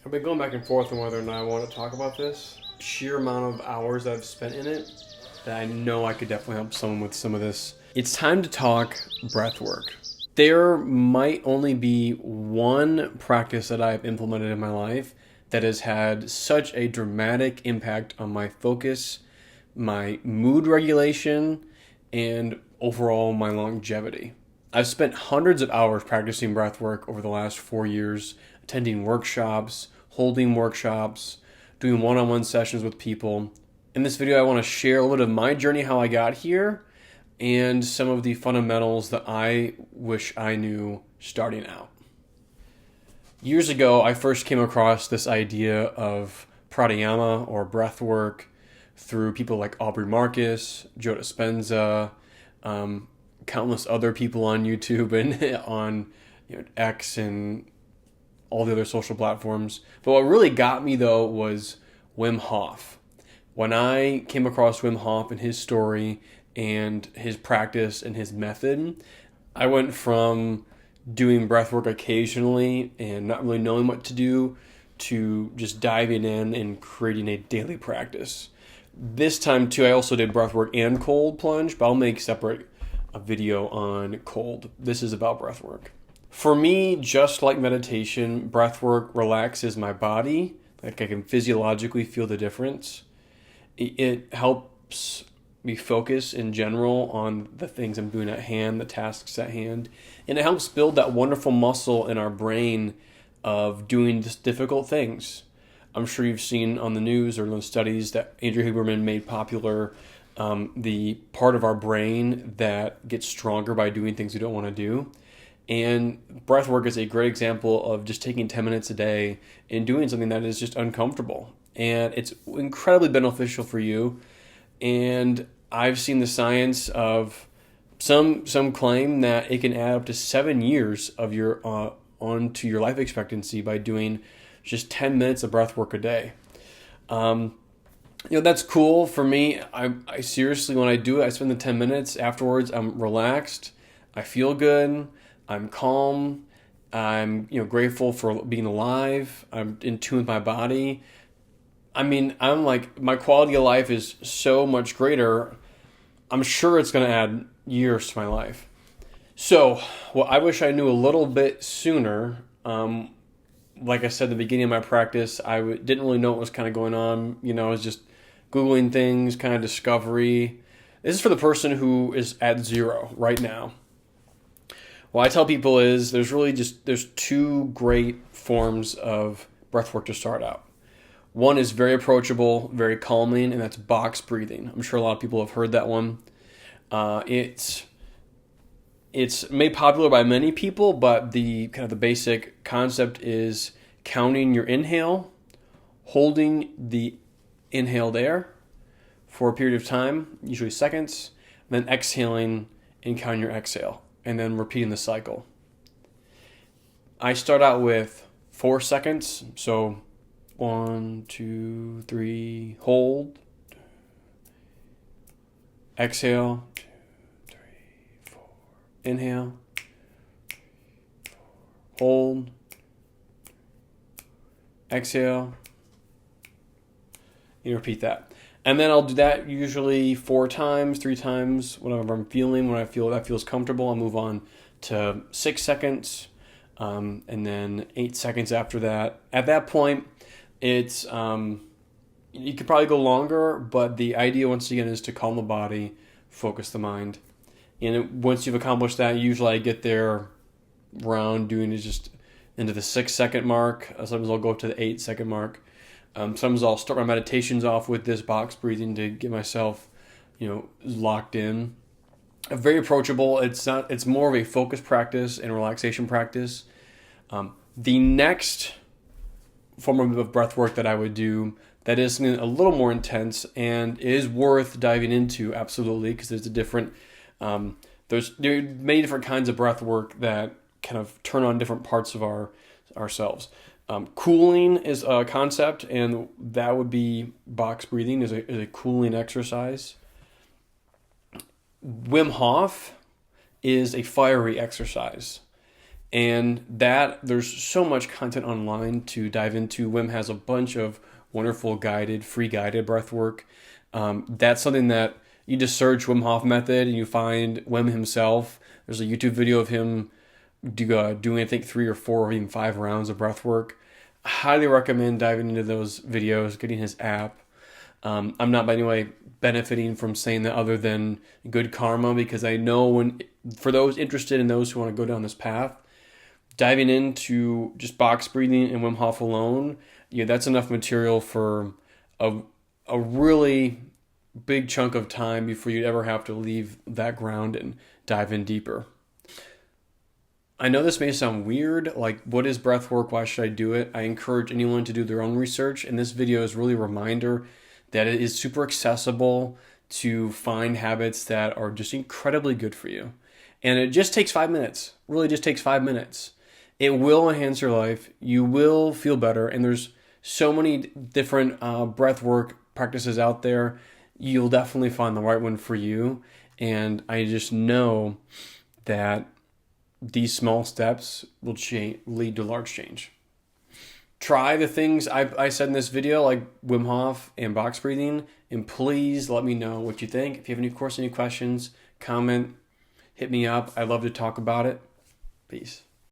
I've been going back and forth on whether or not I want to talk about this. Sheer amount of hours that I've spent in it, that I know I could definitely help someone with some of this. It's time to talk breathwork. There might only be one practice that I've implemented in my life that has had such a dramatic impact on my focus, my mood regulation, and overall my longevity. I've spent hundreds of hours practicing breathwork over the last 4 years, attending workshops, holding workshops, doing one-on-one sessions with people. In this video, I want to share a little bit of my journey, how I got here, and some of the fundamentals that I wish I knew starting out. Years ago, I first came across this idea of pranayama or breathwork through people like Aubrey Marcus, Joe Dispenza, countless other people on YouTube and on X and all the other social platforms. But what really got me though was Wim Hof. When I came across Wim Hof and his story and his practice and his method, I went from doing breathwork occasionally and not really knowing what to do to just diving in and creating a daily practice. This time too, I also did breathwork and cold plunge, but I'll make separate a video on cold. This is about breathwork. For me, just like meditation, breathwork relaxes my body. Like I can physiologically feel the difference. It helps me focus in general on the things I'm doing at hand, the tasks at hand. And it helps build that wonderful muscle in our brain of doing just difficult things. I'm sure you've seen on the news or in those studies that Andrew Huberman made popular, the part of our brain that gets stronger by doing things we don't want to do. And breathwork is a great example of just taking 10 minutes a day and doing something that is just uncomfortable. And it's incredibly beneficial for you. And I've seen the science of some claim that it can add up to 7 years of your onto your life expectancy by doing just 10 minutes of breath work a day. That's cool for me. I seriously, when I do it, I spend the 10 minutes afterwards. I'm relaxed. I feel good. I'm calm. I'm grateful for being alive. I'm in tune with my body. I'm like, my quality of life is so much greater. I'm sure it's going to add years to my life. So, well, I wish I knew a little bit sooner. Like I said at the beginning of my practice, didn't really know what was kind of going on. I was just Googling things, kind of discovery. This is for the person who is at zero right now. What I tell people is there's two great forms of breathwork to start out. One is very approachable, very calming, and that's box breathing. I'm sure a lot of people have heard that one. It's made popular by many people, but the basic concept is counting your inhale, holding the inhaled air for a period of time, usually seconds, then exhaling and counting your exhale, and then repeating the cycle. I start out with 4 seconds, so 1, 2, 3, hold, exhale, inhale, hold, exhale, you repeat that. And then I'll do that usually 4 times, 3 times, whatever I'm feeling. When I feel that feels comfortable, I'll move on to 6 seconds, and then 8 seconds after that. At that point, it's you could probably go longer, but the idea once again is to calm the body, focus the mind. And once you've accomplished that, usually I get there around doing it just into the 6 second mark. Sometimes I'll go up to the 8 second mark. Sometimes I'll start my meditations off with this box breathing to get myself, locked in. Very approachable. It's more of a focus practice and relaxation practice. The next form of breath work that I would do that is something a little more intense and is worth diving into, absolutely, because there's there are many different kinds of breath work that kind of turn on different parts of ourselves. Cooling is a concept, and that would be box breathing is a cooling exercise. Wim Hof is a fiery exercise. And that there's so much content online to dive into. Wim has a bunch of wonderful free guided breath work. That's something that you just search Wim Hof Method and you find Wim himself. There's a YouTube video of him doing, I think, 3 or 4 or even 5 rounds of breath work. Highly recommend diving into those videos, getting his app. I'm not by any way benefiting from saying that other than good karma, because I know for those interested and those who want to go down this path, diving into just box breathing and Wim Hof alone, that's enough material for a really big chunk of time before you ever have to leave that ground and dive in deeper. I know this may sound weird, like what is breath work? Why should I do it? I encourage anyone to do their own research, and this video is really a reminder that it is super accessible to find habits that are just incredibly good for you. And it just takes 5 minutes, really just takes 5 minutes. It will enhance your life. You will feel better. And there's so many different breath work practices out there. You'll definitely find the right one for you. And I just know that these small steps will lead to large change. Try the things I said in this video, like Wim Hof and box breathing, and please let me know what you think. If you have any questions, comment, hit me up. I'd love to talk about it. Peace.